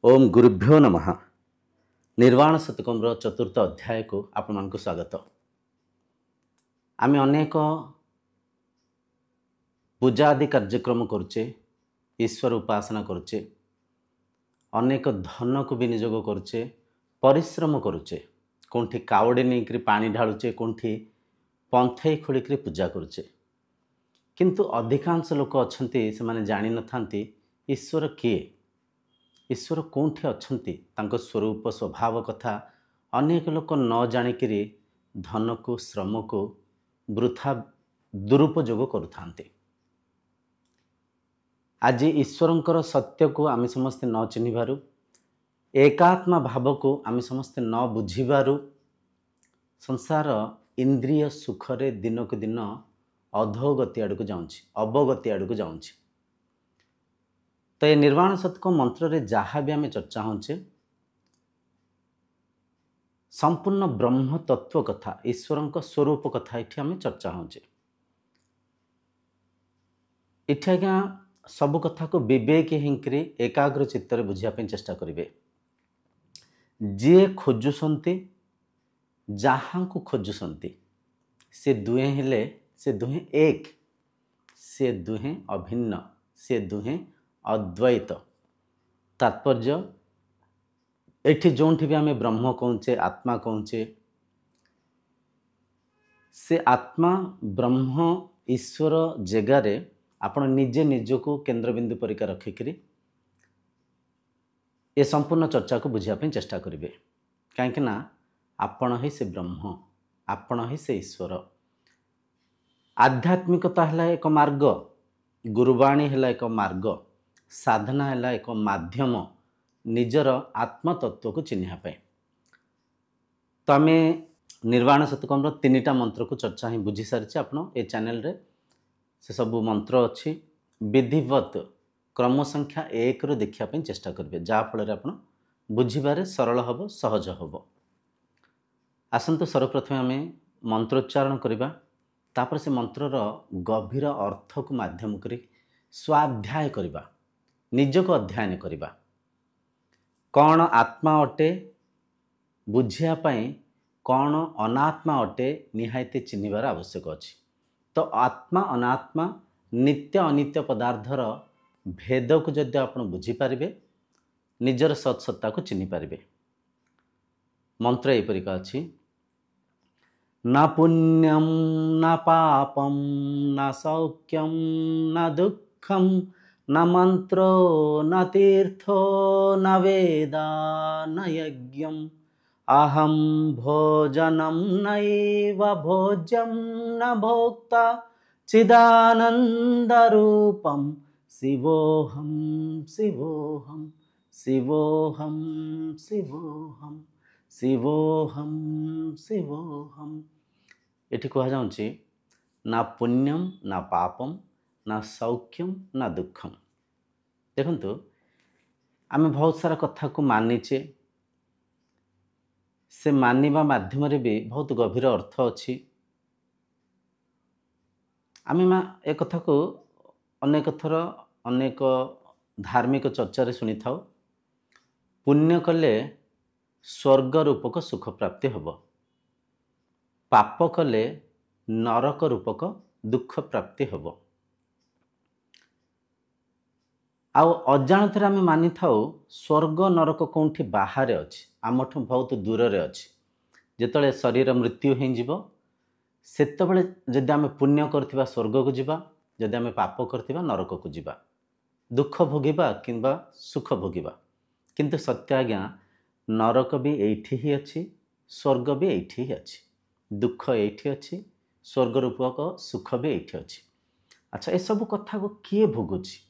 ओम गुरुभ्यो नमः। निर्वाण शतकम्र चतुर्थ अध्याय को आपण स्वागत। आम अनेक पूजा आदि कार्यक्रम करुचे, ईश्वर उपासना करुचे, अनेक धन को विनियोग करुचे, परिश्रम करुचे, कौटी कावड़े नहीं पानी ढालुचे, कौटी पंथई खोलिक पूजा करुचे। किंतु अधिकांश लोक अच्छा से जानी न था ईश्वर किए, ईश्वर कौटी अच्छा स्वरूप स्वभाव कथा अनेक लोक न जाणिकी धन को श्रम को वृथा दुरुपयोग करुथांते। आज ईश्वरंकर सत्य को आम समस्ते न चिन्हबारु, एकात्मा भाव को आम समस्ते न बुझीबारु संसार इंद्रिय सुखरे दिन को दिन अधोगति आड़ को जाऊँच, अवगति आड़ को जाऊँच। तो ये निर्वाण शतक मंत्र रे जहाँ भी आम चर्चा होचे संपूर्ण ब्रह्म तत्व कथा, ईश्वर स्वरूप कथा ये आम चर्चा होचे। इठे आज्ञा सब कथा को विवेक हिंक्री एकाग्र चित्तर बुझापी चेष्टा करेंगे। जी खोजुंट जहाँ को खोजुंट से दुहे हेले, से दुहे एक, से दुहे अभिन्न, से दुहे अद्वैत। तात्पर्य एठी जोंठी भी आम ब्रह्म कहचे, आत्मा कहचे, से आत्मा ब्रह्म ईश्वर जगार आपण निजे निजको केन्द्रबिंदु परिका रखिकी ये संपूर्ण चर्चा को बुझापी चेष्टा करेंगे। कहीं आपण ही से ब्रह्म, आपण ही से ईश्वर। आध्यात्मिकता है एक मार्ग, गुरुवाणी है एक मार्ग, साधना है एक माध्यम निजर आत्मतत्व को चिन्हापे। तो आम निर्वाण शतकम्र 3टा मंत्र को चर्चा ही बुझी सारी। आप ये चैनल रे से सब मंत्र अच्छी विधिवत क्रम संख्या 1 रु देखापी चेष्टा करेंगे, जहाँफल आप बुझे सरल हम, सहज हम। आसतु सर्वप्रथम आम मंत्रोच्चारण करवा, तापर से मंत्रर गभीर अर्थ को माध्यम करी स्वाध्याय करवा, निजक अध्ययन करवा। कौन आत्मा अटे बुझापी कौन अनात्मा अटे निहायती चिन्हबार आवश्यक अच्छी। तो आत्मा अनात्मा नित्य अनित्य पदार्थर भेद को जदि आप बुझीपारे, निजर सत्सत्ता को चिन्ह पारे। मंत्र एपरिका अच्छी, न पुण्यम न पापम न सौख्यम न दुखम न मंत्रो न तीर्थो न वेदा न यज्ञम अहम भोजनम नैव भोज्यम न भोक्ता चिदानंद रूपम शिवोहम शिवोहम शिवोहम शिवोहम शिवोहम शिवोहम। ये कह जाऊँगी ना पुण्यम ना पापम ना सौख्यम ना दुखम। देखंतु आम बहुत सारा कथा को मानिचे, से मानिबा माध्यम रे भी बहुत गभीर अर्थ अच्छी। आम ए कथा को अनेक थर अनेक धार्मिक चर्चा शुणी था। पुण्य कले स्वर्ग रूपक सुख प्राप्ति होब, पाप कले नरक रूपक दुख प्राप्ति होब। आउ अजाणत आम मानि था स्वर्ग नरक कौटी बाहर अच्छी, आमठ बहुत दूर रे अच्छी। जिते शरीर मृत्यु हो सेतबेले जदि आम पुण्य करथिबा स्वर्ग को जीवा, जदि आम पाप करथिबा नरक को जीवा, दुख भोगिबा किंबा सुख भोगिबा। किंतु सत्य आज्ञा नरक भी एठी ही अच्छी, स्वर्ग भी एठी ही अच्छी, दुख एठी अच्छी, स्वर्ग रूपक सुख भी एठी अच्छी। अच्छा, ये सब कथा को किए भोगुची?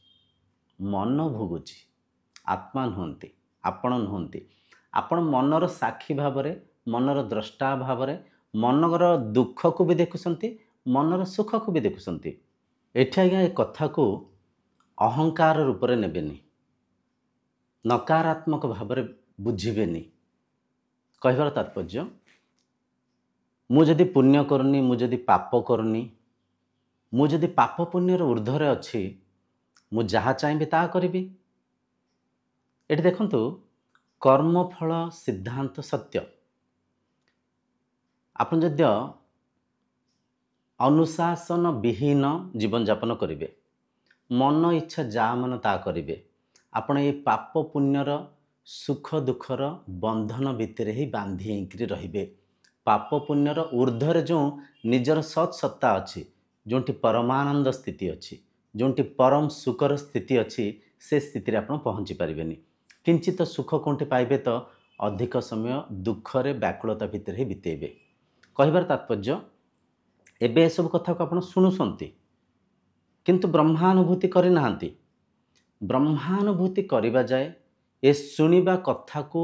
मन भोगुची, आत्मा नुहंती, आपण नुहंती। आपण मनर साक्षी भाव, मनर द्रष्टा भाव, मनर दुख को भी देखुंती, मनर सुख को भी देखुंती। एठी आज्ञा ये कथा को अहंकार रूप में नेबेनी, नकारात्मक भाव बुझेनि। कहबार तात्पर्य, मुझे पुण्य करनी, मुझे पाप करनी, मुझे पाप पुण्यर ऊर्ध्वर अच्छी, मु जहाँ चाहिए ता करी। ଏଠି ଦେଖନ୍ତୁ କର୍ମଫଳ ସିଦ୍ଧାନ୍ତ ସତ୍ୟ। ଆପଣ ଯଦି ଅନୁଶାସନ ବିହୀନ ଜୀବନଯାପନ କରିବେ, ମନ ଇଚ୍ଛା ଯାହା ମନ ତାହା କରିବେ, ଆପଣ ଏଇ ପାପ ପୁଣ୍ୟର ସୁଖ ଦୁଃଖର ବନ୍ଧନ ଭିତରେ ହିଁ ବାନ୍ଧି ହେଇକରି ରହିବେ। ପାପ ପୁଣ୍ୟର ଊର୍ଦ୍ଧ୍ୱରେ ଯେଉଁ ନିଜର ସତ୍ ସତ୍ତା ଅଛି, ଯେଉଁଠି ପରମାନନ୍ଦ ସ୍ଥିତି ଅଛି, ଯେଉଁଠି ପରମ ସୁଖର ସ୍ଥିତି ଅଛି, ସେ ସ୍ଥିତିରେ ଆପଣ ପହଞ୍ଚି ପାରିବେନି। କିଞ୍ଚିତ ସୁଖ କେଉଁଠି ପାଇବେ ତ ଅଧିକ ସମୟ ଦୁଃଖରେ ବ୍ୟାକୁଳତା ଭିତରେ ହିଁ ବିତେଇବେ। କହିବାର ତାତ୍ପର୍ଯ୍ୟ, ଏବେ ଏସବୁ କଥାକୁ ଆପଣ ଶୁଣୁଛନ୍ତି କିନ୍ତୁ ବ୍ରହ୍ମାନୁଭୂତି କରିନାହାନ୍ତି। ବ୍ରହ୍ମାନୁଭୂତି କରିବା ଯାଏ, ଏ ଶୁଣିବା କଥାକୁ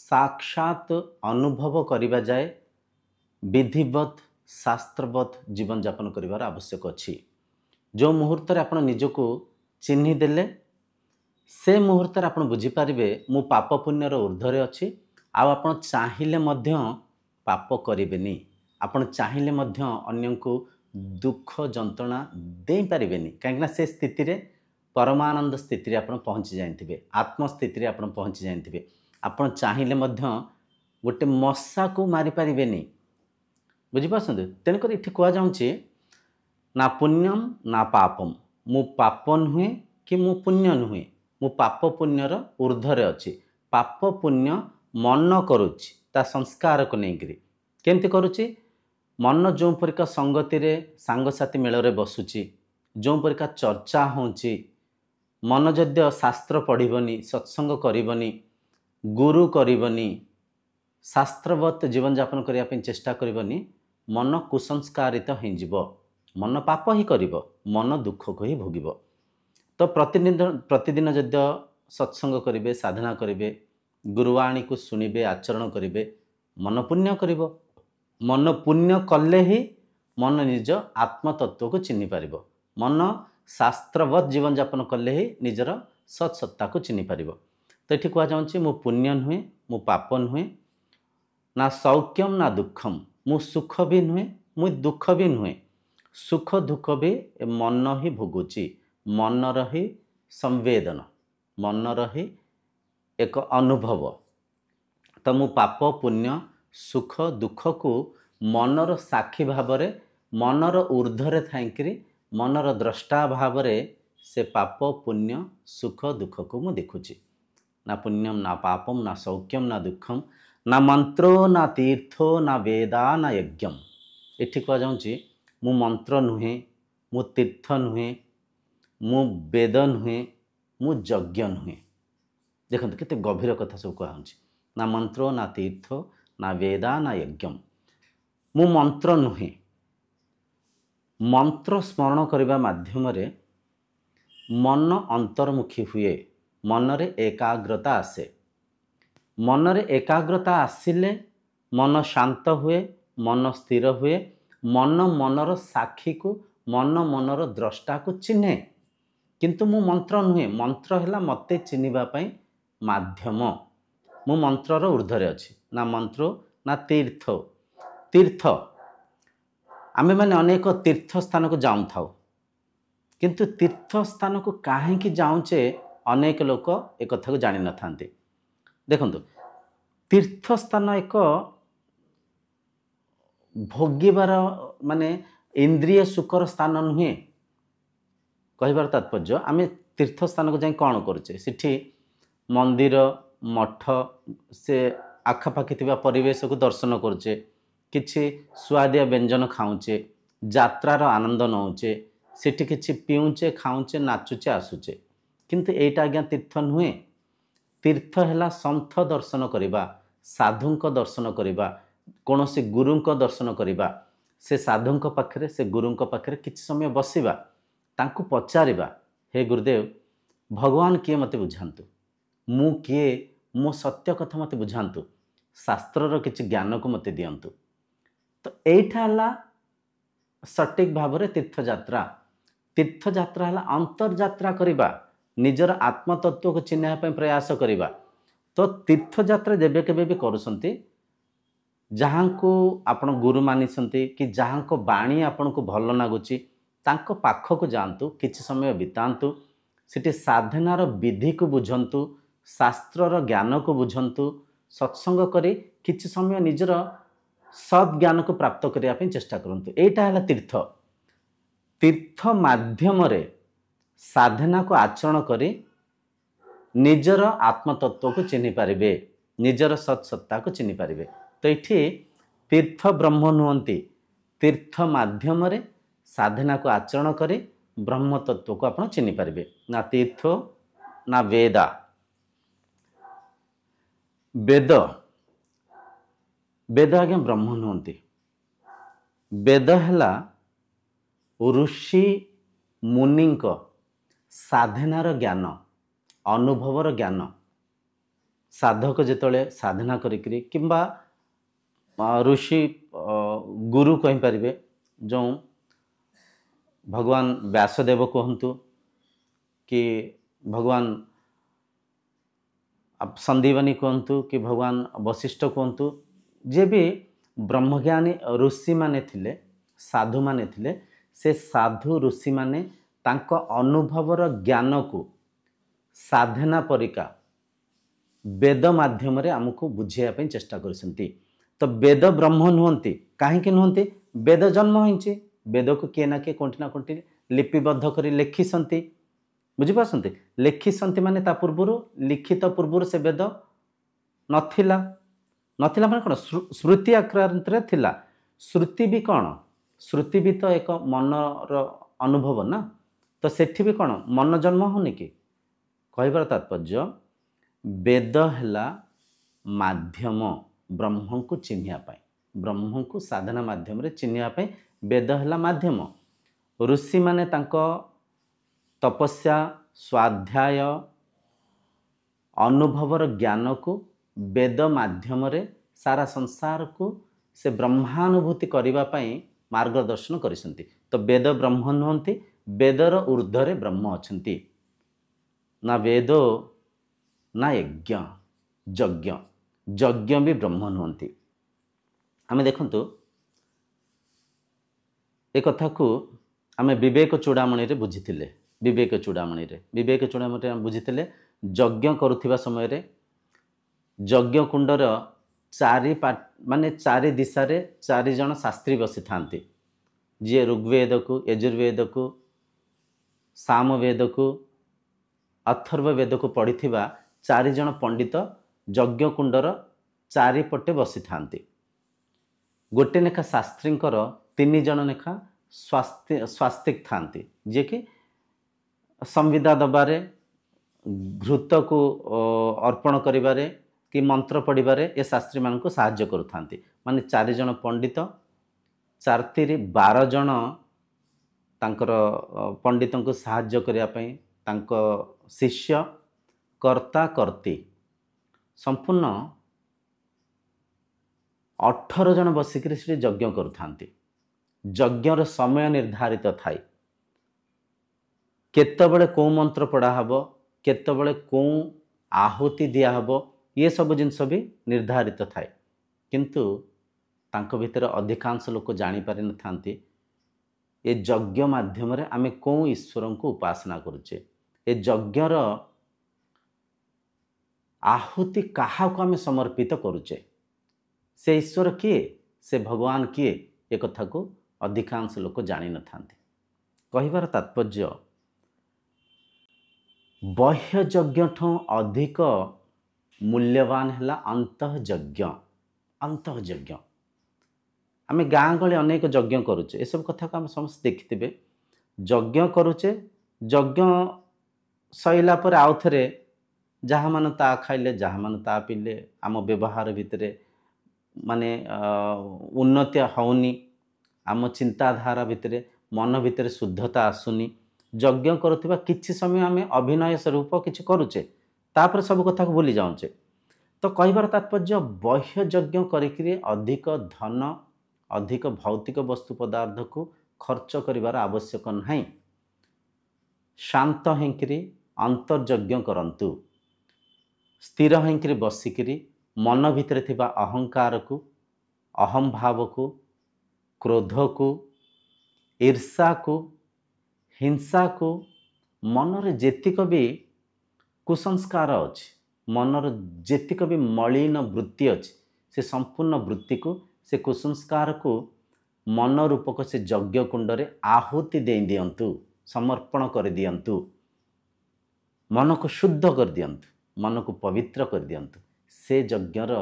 ସାକ୍ଷାତ ଅନୁଭବ କରିବା ଯାଏ ବିଧିବଦ୍ଧ ଶାସ୍ତ୍ରବଦ୍ଧ ଜୀବନଯାପନ କରିବାର ଆବଶ୍ୟକ ଅଛି। ଯେଉଁ ମୁହୂର୍ତ୍ତରେ ଆପଣ ନିଜକୁ ଚିହ୍ନି ଦେଲେ, ସେ ମୁହୂର୍ତ୍ତରେ ଆପଣ ବୁଝିପାରିବେ ମୁଁ ପାପ ପୁଣ୍ୟର ଊର୍ଦ୍ଧ୍ୱରେ ଅଛି, ଆଉ ଆପଣ ଚାହିଁଲେ ମଧ୍ୟ ପାପ କରିବେନି, ଆପଣ ଚାହିଁଲେ ମଧ୍ୟ ଅନ୍ୟଙ୍କୁ ଦୁଃଖ ଯନ୍ତ୍ରଣା ଦେଇପାରିବେନି। କାହିଁକିନା ସେ ସ୍ଥିତିରେ ପରମାନନ୍ଦ ସ୍ଥିତିରେ ଆପଣ ପହଞ୍ଚି ଯାଇଥିବେ, ଆତ୍ମସ୍ଥିତିରେ ଆପଣ ପହଞ୍ଚି ଯାଇଥିବେ। ଆପଣ ଚାହିଁଲେ ମଧ୍ୟ ଗୋଟେ ମଶାକୁ ମାରିପାରିବେନି। ବୁଝିପାରୁଛନ୍ତି? ତେଣୁକରି ଏଠି କୁହାଯାଉଛି ନା ପୁଣ୍ୟମ୍ ନା ପାପମ୍, ମୁଁ ପାପ ନୁହେଁ କି ମୁଁ ପୁଣ୍ୟ ନୁହେଁ, ମୁଁ ପାପ ପୁଣ୍ୟର ଊର୍ଦ୍ଧ୍ୱରେ ଅଛି। ପାପ ପୁଣ୍ୟ ମନ କରୁଛି ତା ସଂସ୍କାରକୁ ନେଇକରି। କେମିତି କରୁଛି? ମନ ଯେଉଁ ପରିକା ସଙ୍ଗତିରେ ସାଙ୍ଗସାଥି ମେଳରେ ବସୁଛି, ଯେଉଁ ପରିକା ଚର୍ଚ୍ଚା ହେଉଛି, ମନ ଯଦ୍ୟ ଶାସ୍ତ୍ର ପଢ଼ିବନି, ସତ୍ସଙ୍ଗ କରିବନି, ଗୁରୁ କରିବନି, ଶାସ୍ତ୍ରବତ୍ ଜୀବନଯାପନ କରିବା ପାଇଁ ଚେଷ୍ଟା କରିବନି, ମନ କୁସଂସ୍କାରିତ ହେଇଯିବ, ମନ ପାପ ହିଁ କରିବ, ମନ ଦୁଃଖକୁ ହିଁ ଭୋଗିବ। ତ ପ୍ରତିଦିନ ଯଦ୍ୟ ସତ୍ସଙ୍ଗ କରିବେ, ସାଧନା କରିବେ, ଗୁରୁବାଣୀକୁ ଶୁଣିବେ, ଆଚରଣ କରିବେ, ମନ ପୁଣ୍ୟ କରିବ। ମନ ପୁଣ୍ୟ କଲେ ହିଁ ମନ ନିଜ ଆତ୍ମତତ୍ତ୍ୱକୁ ଚିହ୍ନି ପାରିବ। ମନ ଶାସ୍ତ୍ରବତ୍ ଜୀବନଯାପନ କଲେ ହିଁ ନିଜର ସତ୍ ସତ୍ତାକୁ ଚିହ୍ନି ପାରିବ। ତ ଏଠି କୁହାଯାଉଛି ମୁଁ ପୁଣ୍ୟ ନୁହେଁ, ମୁଁ ପାପ ନୁହେଁ, ନା ସୌଖ୍ୟମ୍ ନା ଦୁଃଖମ୍, ମୁଁ ସୁଖ ବି ନୁହେଁ, ମୁଁ ଦୁଃଖ ବି ନୁହେଁ। ସୁଖ ଦୁଃଖ ବି ମନ ହିଁ ଭୋଗୁଛି, ମନର ହିଁ ସମ୍ବେଦନ, ମନର ହିଁ ଏକ ଅନୁଭବ। ତ ମୁଁ ପାପ ପୁଣ୍ୟ ସୁଖ ଦୁଃଖକୁ ମନର ସାକ୍ଷୀ ଭାବରେ, ମନର ଊର୍ଦ୍ଧ୍ୱରେ ଥାଇକରି, ମନର ଦ୍ରଷ୍ଟା ଭାବରେ ସେ ପାପ ପୁଣ୍ୟ ସୁଖ ଦୁଃଖକୁ ମୁଁ ଦେଖୁଛି। ନା ପୁଣ୍ୟମ୍ ନା ପାପମ୍ ନା ସୌଖ୍ୟମ୍ ନା ଦୁଃଖମ୍, ନା ମନ୍ତ୍ରୋ ନା ତୀର୍ଥୋ ନା ବେଦା ନା ଯଜ୍ଞମ୍। ଏଠି କୁହାଯାଉଛି ମୁଁ ମନ୍ତ୍ର ନୁହେଁ, ମୁଁ ତୀର୍ଥ ନୁହେଁ, ମୁଁ ବେଦ ନୁହେଁ, ମୁଁ ଯଜ୍ଞ ନୁହେଁ। ଦେଖନ୍ତୁ କେତେ ଗଭୀର କଥା ସବୁ କୁହାଯାଉଛି। ନା ମନ୍ତ୍ର ନା ତୀର୍ଥ ନା ବେଦା ନା ଯଜ୍ଞମ୍। ମୁଁ ମନ୍ତ୍ର ନୁହେଁ। ମନ୍ତ୍ର ସ୍ମରଣ କରିବା ମାଧ୍ୟମରେ ମନ ଅନ୍ତର୍ମୁଖୀ ହୁଏ, ମନରେ ଏକାଗ୍ରତା ଆସେ। ମନରେ ଏକାଗ୍ରତା ଆସିଲେ ମନ ଶାନ୍ତ ହୁଏ, ମନ ସ୍ଥିର ହୁଏ, ମନ ମନର ସାକ୍ଷୀକୁ, ମନ ମନର ଦ୍ରଷ୍ଟାକୁ ଚିହ୍ନେ। କିନ୍ତୁ ମୁଁ ମନ୍ତ୍ର ନୁହେଁ, ମନ୍ତ୍ର ହେଲା ମୋତେ ଚିହ୍ନିବା ପାଇଁ ମାଧ୍ୟମ। ମୁଁ ମନ୍ତ୍ରର ଊର୍ଦ୍ଧ୍ୱରେ ଅଛି। ନା ମନ୍ତ୍ର ନା ତୀର୍ଥ। ତୀର୍ଥ, ଆମେମାନେ ଅନେକ ତୀର୍ଥ ସ୍ଥାନକୁ ଯାଉଥାଉ, କିନ୍ତୁ ତୀର୍ଥ ସ୍ଥାନକୁ କାହିଁକି ଯାଉଛେ ଅନେକ ଲୋକ ଏ କଥାକୁ ଜାଣିନଥାନ୍ତି। ଦେଖନ୍ତୁ, ତୀର୍ଥସ୍ଥାନ ଏକ ଭୋଗିବାର ମାନେ ଇନ୍ଦ୍ରିୟ ସୁଖର ସ୍ଥାନ ନୁହେଁ। କହିବାର ତାତ୍ପର୍ଯ୍ୟ, ଆମେ ତୀର୍ଥସ୍ଥାନକୁ ଯାଇ କ'ଣ କରୁଛେ? ସେଠି ମନ୍ଦିର ମଠ, ସେ ଆଖାପାଖି ଥିବା ପରିବେଶକୁ ଦର୍ଶନ କରୁଛେ, କିଛି ସୁଆଦିଆ ବ୍ୟଞ୍ଜନ ଖାଉଛେ, ଯାତ୍ରାର ଆନନ୍ଦ ନେଉଛେ, ସେଠି କିଛି ପିଉଛେ, ଖାଉଛେ, ନାଚୁଛେ, ଆସୁଛେ। କିନ୍ତୁ ଏଇଟା ଆଜ୍ଞା ତୀର୍ଥ ନୁହେଁ। ତୀର୍ଥ ହେଲା ସନ୍ଥ ଦର୍ଶନ କରିବା, ସାଧୁଙ୍କ ଦର୍ଶନ କରିବା, କୌଣସି ଗୁରୁଙ୍କ ଦର୍ଶନ କରିବା, ସେ ସାଧୁଙ୍କ ପାଖରେ, ସେ ଗୁରୁଙ୍କ ପାଖରେ କିଛି ସମୟ ବସିବା, ତାଙ୍କୁ ପଚାରିବା, ହେ ଗୁରୁଦେବ, ଭଗବାନ କିଏ ମୋତେ ବୁଝାନ୍ତୁ, ମୁଁ କିଏ, ମୋ ସତ୍ୟ କଥା ମୋତେ ବୁଝାନ୍ତୁ, ଶାସ୍ତ୍ରର କିଛି ଜ୍ଞାନକୁ ମୋତେ ଦିଅନ୍ତୁ। ତ ଏଇଟା ହେଲା ସଠିକ୍ ଭାବରେ ତୀର୍ଥଯାତ୍ରା। ତୀର୍ଥଯାତ୍ରା ହେଲା ଅନ୍ତର୍ଯାତ୍ରା କରିବା, ନିଜର ଆତ୍ମତତ୍ତ୍ୱକୁ ଚିହ୍ନିବା ପାଇଁ ପ୍ରୟାସ କରିବା। ତ ତୀର୍ଥଯାତ୍ରା ଯେବେ କେବେ ବି କରୁଛନ୍ତି, ଯାହାଙ୍କୁ ଆପଣ ଗୁରୁ ମାନିଛନ୍ତି କି ଯାହାଙ୍କ ବାଣୀ ଆପଣଙ୍କୁ ଭଲ ଲାଗୁଛି, ତାଙ୍କ ପାଖକୁ ଯାଆନ୍ତୁ, କିଛି ସମୟ ବିତାନ୍ତୁ, ସେଠି ସାଧନାର ବିଧିକୁ ବୁଝନ୍ତୁ, शास्त्रर ज्ञान को बुझंतु सत्संग करी किछि समय निजर सत् ज्ञान को प्राप्त करिया पे चेष्टा करंतु। एटा हला तीर्थ। तीर्थ माध्यम रे साधना को आचरण करी निजर आत्मतत्व को चिन्हि पारिबे, निजर सत्सत्ता को चिन्हि पारिबे। तो इठी तीर्थ ब्रह्म नुहंती, तीर्थ माध्यम रे साधना को आचरण करी ब्रह्म तत्व को आपण चिन्हि पारिबे। ना तीर्थ ना वेदा। वेद वेद आज्ञा ब्रह्म नुहंती। वेद हला ऋषि मुनिंक साधनार ज्ञान, अनुभवर ज्ञान। साधक जितले साधना करिकरी किंबा ऋषि गुरु कहि परिबे, जो भगवान व्यासदेव कहतु कि भगवान संदीवनी कहतु कि भगवान वशिष्ठ कहतु, जे भी ब्रह्मज्ञानी ऋषि माने थिले, साधु माने थिले, से साधु ऋषि माने तांको अनुभवर ज्ञान को साधना परिका वेद माध्यम रे हमको बुझेया पे चेष्टा करसंती। तो वेद ब्रह्म नुहंती। काहेकि नुहंती? वेद जन्म होइछि, वेद को किए ना किए कोंठी ना कोंठी लिपिबद्ध करी लेखिसंती। बुझी पासंती? लेखिसंती माने ता पूर्वरु लिखित पूर्वरु से वेद नथिला। नथिला माने कोन? श्रुति आक्रांतरे थिला। श्रुति भी कोन? श्रुति भी तो एक मनर अनुभव ना। तो सेठी भी कोन मन जन्म होनी कि? कहबार तात्पर्य वेद हला माध्यम ब्रह्म को चिन्हिया पाई, ब्रह्म को साधना माध्यम रे चिन्हिया पाई वेद हला माध्यम। ऋषि माने तांको तपस्या स्वाध्याय अनुभवर ज्ञान को वेद माध्यम रे सारा संसार को से ब्रह्मानुभूति करने पाई मार्गदर्शन करिसंती। तो वेद ब्रह्म नुहंती, वेदर ऊर्ध्वरे ब्रह्म अछंती। ना वेद ना यज्ञ, यज्ञ यज्ञ भी ब्रह्म नुहंती। आमे देखंतु ए कथा को आमे विवेक चूड़ामणि रे बुझिथिले। विवेक चूड़ामणि रे बुझिथिले यज्ञ करुथिबा समय रे यज्ञ कुंडर माने चारि दिशा रे चारि जण शास्त्री बसी थांती। जे ऋग्वेद को, यजुर्वेद को, सामवेद को, अथर्ववेद को पढ़िथिबा चारि जण पंडित यज्ञ कुंडर चारिपटे बसी थांती। गोटे नेखा शास्त्रींकर तीन जण नेखा स्वास्तिक थांती, जे कि संविदा दबारे, घृत को अर्पण करिबारे कि मंत्र पढ़िबारे ए शास्त्री मान को साहाय्य करुथांती। माने चारि जण पंडित, 4-12 जण तांकर पंडितों को साहाय्य करिया पई तांको शिष्य कर्ता कर्ती संपूर्ण 18 जण बसिकरी से यज्ञ करुथांती। यज्ञर समय निर्धारित थाई, केतबळे को मंत्र पढ़ा हबो, केतबळे को आहुति दिया हबो, ये सब जिनस भी निर्धारित थाए। किंतु तांको भितर अधिकांश लोक जानी पारि न थांती ए यज्ञ माध्यम रे आमे को ईश्वर को उपासना करुचे, ए यज्ञर आहुति काहा को आमे समर्पित करुचे, से ईश्वर किए, से भगवान किए, ए कथा को अधिकांश लोक जानी न थांती। कहिबार तात्पर्य बाह्य यज्ञ ठो अधिक मूल्यवान है अंतः यज्ञ। अंतः यज्ञ आम गाँ गले अनेक यज्ञ करुचे, ये सब कथा को आम समस्त देखिथे। यज्ञ करुचे, यज्ञ सैला पर आउ थे जहाँ मान ता खाइले, जहाँ मान ता पीले, आम व्यवहार भितर माने उन्नति होनी, आम चिंताधारा भितर मन भितर शुद्धता आसुनी। यज्ञ करुवा किछि समय आम अभिनय स्वरूप किछि करुचे, तापर सब कथा को भूली जाऊचे। तो कहिबार तात्पर्य बाह्य यज्ञ करिकरी अधिक धन, अधिक भौतिक वस्तु पदार्थ को खर्च करिवार आवश्यक नहीं। शांत हेंकरी अंतर्यज्ञ करंतु, स्थिर हेंकरी बसिकरी मन भितर थिबा अहंकार को, अहम भाव को, क्रोध को, ईर्षा को, हिंसा को, मन रे जेतिक भी कुसंस्कार अछि, मनर जेतिक भी मलिन वृत्ति अच्छी से संपूर्ण वृत्ति को से कुसंस्कार को मन रूपक से यज्ञ कुंड रे आहुति दे दियंतु, समर्पण कर दियंतु, मन को शुद्ध कर दियंतु, मन को पवित्र कर दियंतु। से यज्ञर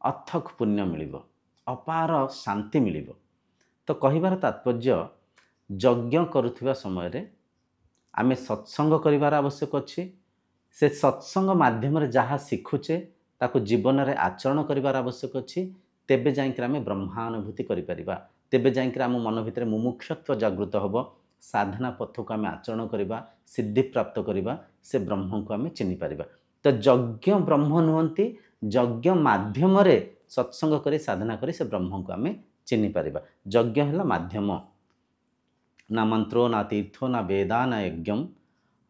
अथक पुण्य मिलिबो, अपार शांति मिलिबो। तो कहिबार तात्पर्य यज्ञ करुथिबा समय रे आमे सत्संग करिवार आवश्यक अछि। से सत्संग माध्यम रे जहाँ शिखुचे ताको जीवन रे आचरण करिवार आवश्यक अछि। तेबे जाइंकर आमे ब्रह्मानुभूति करि परिबा, तेबे जाइंकर आम मन भितर मुमुक्षत्व जागृत होबो। साधना पथ को आमे आचरण करिबा, सिद्धि प्राप्त करिबा, से ब्रह्म को आमे चिन्हि परिबा। तो यज्ञ ब्रह्म नुहंती, यज्ञ माध्यम रे सत्संग करी साधना करी से ब्रह्म को आमे चिन्हि परिबा। यज्ञ हला माध्यम, ना मंत्रो ना तीर्थो ना वेदा ना यज्ञम,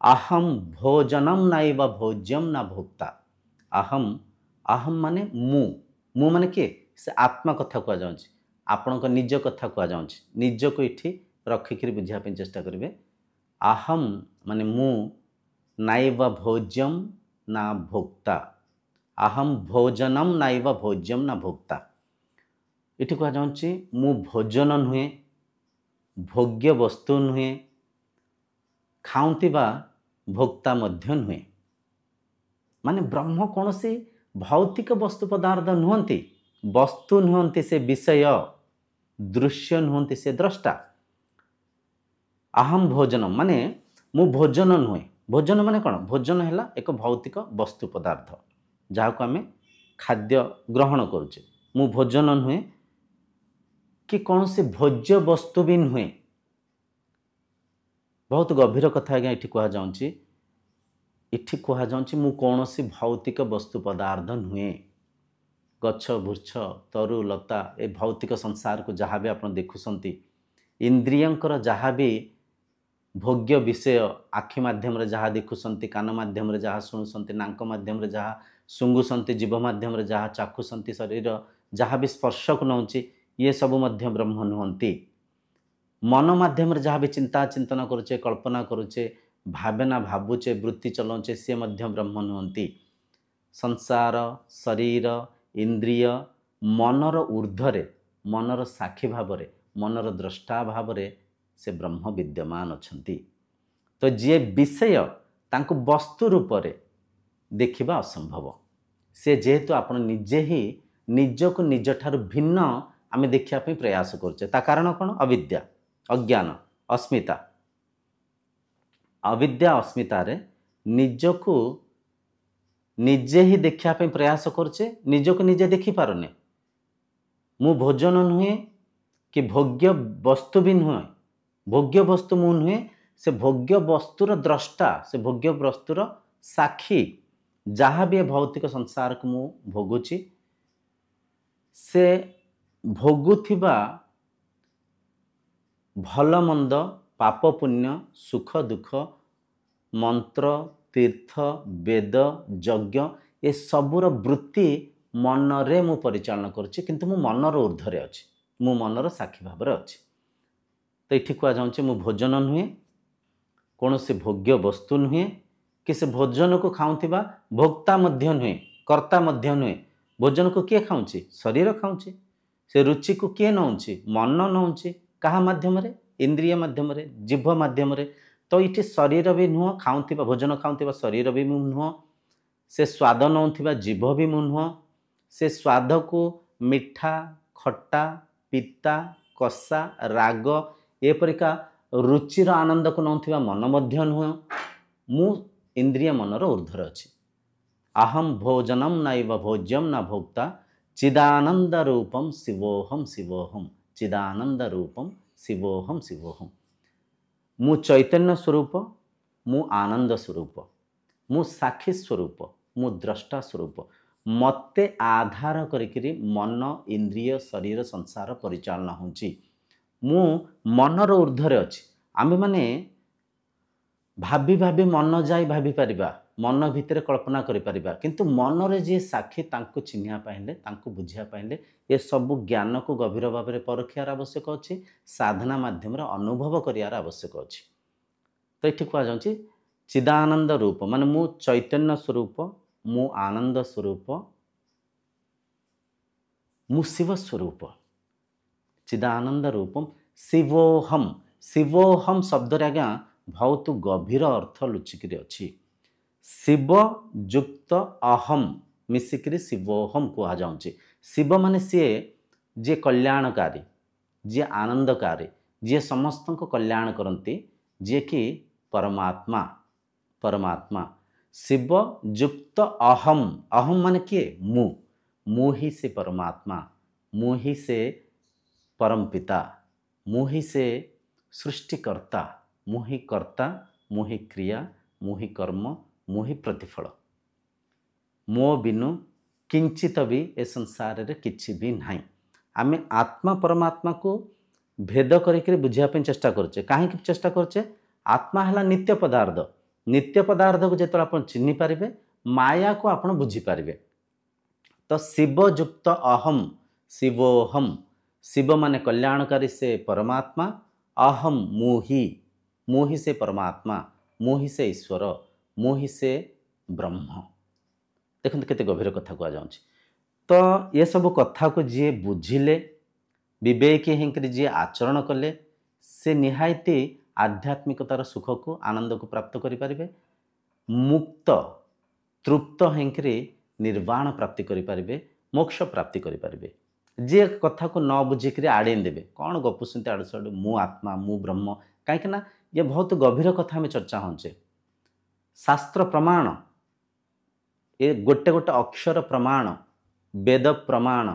अहम भोजनम नाइव भोज्यम ना भोक्ता। अहम, अहम माने मु माने के से आत्मा कथा कह जाउछि, आपण को निज कथा कह जाउछि। निज को इठी रखिकरी बुझिया पे चेष्टा करिवे। अहम माने मु, नाइव भोज्यम ना भोक्ता। अहम भोजनम नाइव भोज्यम ना भोक्ता। इठी कह जाउछि मु भोजन नुहे, भोग्य वस्तु नुहे, खाउंतिबा भोक्ता मध्य नुहे। माने ब्रह्म कौन से भौतिक वस्तु पदार्थ नुहंती, वस्तु नुहंती से विषय, दृश्य नुहंती से द्रष्टा। अहम भोजनम माने मु भोजन नुहे। भोजन माने कौन? भोजन है एक भौतिक वस्तु पदार्थ जहाँ को आमे खाद्य ग्रहण करुचे। मु भोजन नुहे कि कौन से भोज्य वस्तु भी नुहे। बहुत गभीर कथा आज्ञा इठी कह जाउछि। इठी कह जाउछि मु कौन सी भौतिक वस्तु पदार्थ नुहे। गछ वृक्ष तरु लता ए भौतिक संसार को जहाँ भी आप देखुंती, इंद्रियंकर जहाँ भी भोग्य विषय आखि माध्यम जहाँ देखुंती, कान माध्यम जहाँ शुणुंट, नाक माध्यम जहाँ शुंघुंट, जीव माध्यम जहाँ चाखुंट, शरीर जहाँ भी स्पर्श को नौची, ये सबू मध्य ब्रह्म नुहंती। मन माध्यम जहाँ भी चिंता चिंतन करुचे, कल्पना करुचे, भावना भावुचे, वृत्ति चलाउचे, सी मध्य ब्रह्म नुहंती। संसार, शरीर, इंद्रिय, मनर ऊर्ध्वरे, मनर साक्षी भाव, मनर द्रष्टा भाव से ब्रह्म विद्यमान अछंती। तो जे विषय तांको वस्तु रूप रे देखिबा असंभव। से जेहेतु आपण निजे ही निज को निज ठारू भिन्न आमे देखिया पे प्रयास करछे। ता कारण कोन? अविद्या, अज्ञान, अस्मिता। अविद्या अस्मिता रे निज को निजे ही देखिया पे प्रयास करछे, निज को निजे देखि पारने। मु भोजन नुहे कि भोग्य वस्तु भी नुहे, भोग्य वस्तु मु नुहे, से भोग्य वस्तुर द्रष्टा, से भोग्य वस्तुर साक्षी। जहाँ भी भौतिक संसार को मु भोगुची, से भोगुथिबा भल मंद, पाप पुण्य, सुख दुख, मंत्र, तीर्थ, वेद, यज्ञ, ये सबूर वृत्ति मन रे मु परिचालन करुच्ची। किंतु मु मनर ऊर्ध्वरे अछि, मु मनर साक्षी भाव अछि। तो ये कह जाऊँ मु भोजन नुहे, कौन से भोग्य वस्तु नुहे, कि से भोजन को खाऊथिबा भोक्ता मध्य नुहे, कर्ता मध्य नुहे। भोजन को किए खाऊँची? शरीर खाऊँची। से रुचि को किए नौची? मन नौची। कहा माध्यम रे? इंद्रिय माध्यम रे, जीभ माध्यम रे। तो ये शरीर भी नुह, खाऊथिबा भोजन खाऊथिबा शरीर भी मु नुह, से स्वाद नौथिबा जीभ भी मु नुह। से स्वाद को मिठा, खट्टा, पिता, कषा, राग एपरिका रुचिर आनंद को नौथिबा मन मध्य नुह। मु इंद्रिय मनर ऊर्ध्वर अछि। अहम भोजनम नाइव भोज्यम ना भोक्ता, चिदानंद रूपम शिवोहम शिवोहम, चिदानंद रूपम शिवोहम शिवोहम। मु चैतन्य स्वरूप, मु आनंद स्वरूप, मु साक्षी स्वरूप, मु द्रष्टा स्वरूप। मते आधार करिकरी मन, इंद्रिय, शरीर, संसार परिचालना होची। मु मनर ऊर्ध्वरे अछि। आमे माने भाभी भाभी मन जाई भाभी परिबा, मन भितर कल्पना करि परिबा, किंतु मन रे जे साक्षी तांको चिन्हिया पाइले, तांको बुझिया पाइले, ये सब ज्ञान को गभीर भाव में परखियार आवश्यक अछि। साधना माध्यम रे अनुभव करियार आवश्यक अछि। तो ये कह जाउछि चिदानंद रूप, माने मु चैतन्य स्वरूप, ମୁଁ ଆନନ୍ଦ ସ୍ୱରୂପ, ମୁଁ ଶିବ ସ୍ୱରୂପ। ଚିଦାନନ୍ଦ ରୂପମ ଶିବୋହମ। ଶିବୋହମ ଶବ୍ଦରେ ଆଜ୍ଞା ବହୁତ ଗଭୀର ଅର୍ଥ ଲୁଚିକିରି ଅଛି। ଶିବ ଯୁକ୍ତ ଅହମ ମିଶିକିରି ଶିବୋହମ କୁହାଯାଉଛି। ଶିବ ମାନେ ସିଏ ଯିଏ କଲ୍ୟାଣକାରୀ, ଯିଏ ଆନନ୍ଦକାରୀ, ଯିଏ ସମସ୍ତଙ୍କ କଲ୍ୟାଣ କରନ୍ତି, ଯିଏକି ପରମାତ୍ମା। ପରମାତ୍ମା ଶିବ ଯୁକ୍ତ ଅହମ। ଅହମ ମାନେ କିଏ? ମୁଁ ହିଁ ସେ ପରମାତ୍ମା, ମୁଁ ହିଁ ସେ परम पिता, ମୁଁ ହିଁ ସେ ସୃଷ୍ଟିକର୍ତ୍ତା, ମୁଁ ହିଁ କର୍ତ୍ତା, ମୁଁ ହିଁ କ୍ରିୟା, ମୁଁ ହିଁ କର୍ମ, ମୁଁ ହିଁ ପ୍ରତିଫଳ। ମୋ ବିନୁ କିଞ୍ଚିତ ବି ଏ ସଂସାରରେ କିଛି ବି ନାହିଁ। ଆମେ ଆତ୍ମା ପରମାତ୍ମାକୁ ଭେଦ କରିକି ବୁଝିବା ପାଇଁ ଚେଷ୍ଟା କରୁଛେ। କାହିଁକି ଚେଷ୍ଟା କରୁଛେ? ଆତ୍ମା ହେଲା ନିତ୍ୟ ପଦାର୍ଥ। ନିତ୍ୟ ପଦାର୍ଥକୁ ଯେତେବେଳେ ଆପଣ ଚିହ୍ନି ପାରିବେ, ମାୟାକୁ ଆପଣ ବୁଝିପାରିବେ। ତ ଶିବ ଯୁକ୍ତ ଅହମ, ଶିବୋହମ। ଶିବ ମାନେ କଲ୍ୟାଣକାରୀ, ସେ ପରମାତ୍ମା। ଅହମ ମୁଁ ହିଁ ସେ ପରମାତ୍ମା, ମୁଁ ହିଁ ସେ ଈଶ୍ୱର, ମୁଁ ହିଁ ସେ ବ୍ରହ୍ମ। ଦେଖନ୍ତୁ କେତେ ଗଭୀର କଥା କୁହାଯାଉଛି। ତ ଏସବୁ କଥାକୁ ଯିଏ ବୁଝିଲେ, ବିବେକୀ ହେଇକରି ଯିଏ ଆଚରଣ କଲେ, ସେ ନିହାତି ଆଧ୍ୟାତ୍ମିକତାର ସୁଖକୁ, ଆନନ୍ଦକୁ ପ୍ରାପ୍ତ କରିପାରିବେ। ମୁକ୍ତ ତୃପ୍ତ ହେଇକରି ନିର୍ବାଣ ପ୍ରାପ୍ତି କରିପାରିବେ, ମୋକ୍ଷ ପ୍ରାପ୍ତି କରିପାରିବେ। ଯିଏ କଥାକୁ ନ ବୁଝିକିରି ଆଡ଼େଇ ଦେବେ, କ'ଣ ଗପୁଛନ୍ତି ଆଡ଼ୁ ସାଡ଼ୁ, ମୁଁ ଆତ୍ମା, ମୁଁ ବ୍ରହ୍ମ। କାହିଁକି ନା ଇଏ ବହୁତ ଗଭୀର କଥା ଆମେ ଚର୍ଚ୍ଚା ହଉଛେ। ଶାସ୍ତ୍ର ପ୍ରମାଣ, ଏ ଗୋଟେ ଗୋଟେ ଅକ୍ଷର ପ୍ରମାଣ, ବେଦ ପ୍ରମାଣ,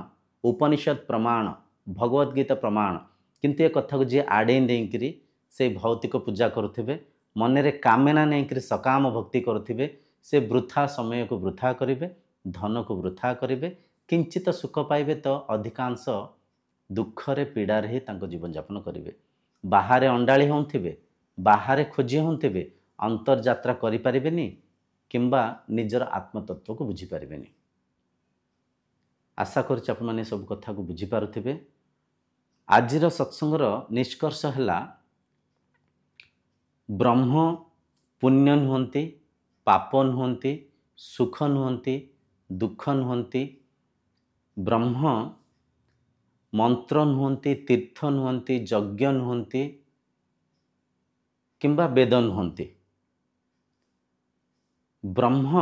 ଉପନିଷଦ ପ୍ରମାଣ, ଭଗବତ ଗୀତା ପ୍ରମାଣ। କିନ୍ତୁ ଏ କଥାକୁ ଯିଏ ଆଡ଼େଇ ଦେଇକରି ସେ ଭୌତିକ ପୂଜା କରୁଥିବେ, ମନରେ କାମନା ନେଇକରି ସକାମ ଭକ୍ତି କରୁଥିବେ, ସେ ବୃଥା ସମୟକୁ ବୃଥା କରିବେ, ଧନକୁ ବୃଥା କରିବେ। କିଞ୍ଚିତ ସୁଖ ପାଇବେ ତ ଅଧିକାଂଶ ଦୁଃଖରେ ପୀଡ଼ାରେ ହିଁ ତାଙ୍କ ଜୀବନଯାପନ କରିବେ। ବାହାରେ ଅଣ୍ଡାଳି ହେଉଥିବେ, ବାହାରେ ଖୋଜି ହେଉଥିବେ, ଅନ୍ତର୍ଯାତ୍ରା କରିପାରିବେନି କିମ୍ବା ନିଜର ଆତ୍ମତତ୍ତ୍ୱକୁ ବୁଝିପାରିବେନି। ଆଶା କରୁଛି ଆପଣମାନେ ସବୁ କଥାକୁ ବୁଝିପାରୁଥିବେ। ଆଜିର ସତ୍ସଙ୍ଗର ନିଷ୍କର୍ଷ ହେଲା, ବ୍ରହ୍ମ ପୁଣ୍ୟ ନୁହନ୍ତି, ପାପ ନୁହନ୍ତି, ସୁଖ ନୁହନ୍ତି, ଦୁଃଖ ନୁହନ୍ତି। ବ୍ରହ୍ମ ମନ୍ତ୍ର ନୁହନ୍ତି, ତୀର୍ଥ ନୁହନ୍ତି, ଯଜ୍ଞ ନୁହନ୍ତି କିମ୍ବା ବେଦ ନୁହନ୍ତି। ବ୍ରହ୍ମ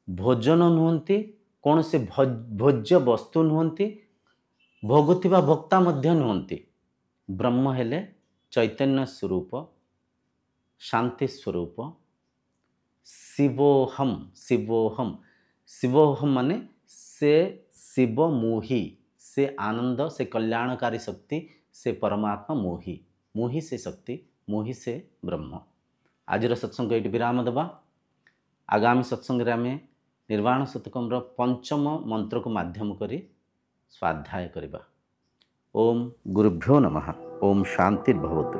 ଭୋଜନ ନୁହନ୍ତି, କୌଣସି ଭୋଜ୍ୟ ବସ୍ତୁ ନୁହନ୍ତି, ଭୋଗୁଥିବା ଭୋକ୍ତା ମଧ୍ୟ ନୁହନ୍ତି। ବ୍ରହ୍ମ ହେଲେ ଚୈତନ୍ୟ ସ୍ୱରୂପ, ଶାନ୍ତି ସ୍ୱରୂପ। ଶିବୋହମ। ଶିବୋହମ, ଶିବୋହମ ମାନେ ସେ ଶିବ ମୋହି, ସେ ଆନନ୍ଦ, ସେ କଲ୍ୟାଣକାରୀ ଶକ୍ତି, ସେ ପରମାତ୍ମା ମୁଁ ହିଁ ସେ ଶକ୍ତି, ମୁଁ ହିଁ ସେ ବ୍ରହ୍ମ। ଆଜିର ସତ୍ସଙ୍ଗ ଏଇଠି ବିରାମ ଦେବା। ଆଗାମୀ ସତ୍ସଙ୍ଗରେ ଆମେ ନିର୍ବାଣ ଶତକମ୍ର ପଞ୍ଚମ ମନ୍ତ୍ରକୁ ମାଧ୍ୟମ କରି ସ୍ୱାଧ୍ୟାୟ କରିବା। ଓମ୍ ଗୁରୁଭ୍ୟୋ ନମଃ। ଓମ୍ ଶାନ୍ତିର୍ଭବତୁ।